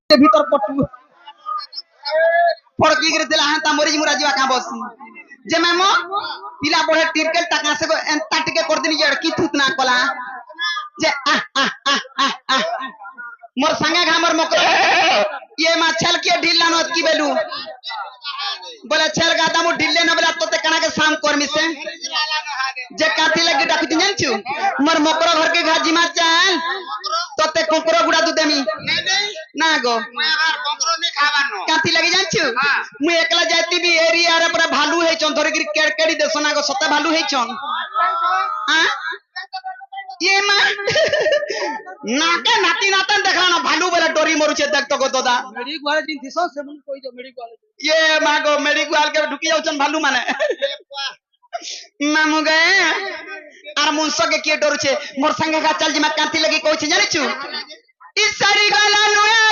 ভিতর পটু ফড়কি করে দিলা হ্যাঁ তা মরি মুরা যাওয়া কা বসি যে মেমো পিলা বড়ে টিরকেল টাকা সে এন্তা টিকে করে দিনি যে কি থুত না কলা যে মোর সঙ্গে ঘামর মকর ये मा छल के ढिल्ला नत की बेलू बोले छल गादा मु ढिल्ले न बोला तोते कना के शाम करमी से जे काथी लगे डाकू दिन जानछु मोर मकर घर के घाजी मा चाल तोते कोकरो गुडा दु देमी ना गो मैं आर कोकरो नहीं खावानो काथी लगे जानछु मु एकला जाती भी एरिया रे पूरा भालू है चन धरे गिर केड़ी देसना गो सते भालू है चन हां ये मा नाके नाती नातन देखला भालू बोले डोरी मरुचे देख तो गो दादा मेडिक वाले दिन थिसो से मन कोई जो मेडिक वाले ये मागो मेडिक वाले के ढुकी जाउचन भालू माने मामू गए आर मुंसो के के डोर छे मोर संगे का चल जिमा कांती लगी कोइ छे जानि छु ई सारी गाला नुया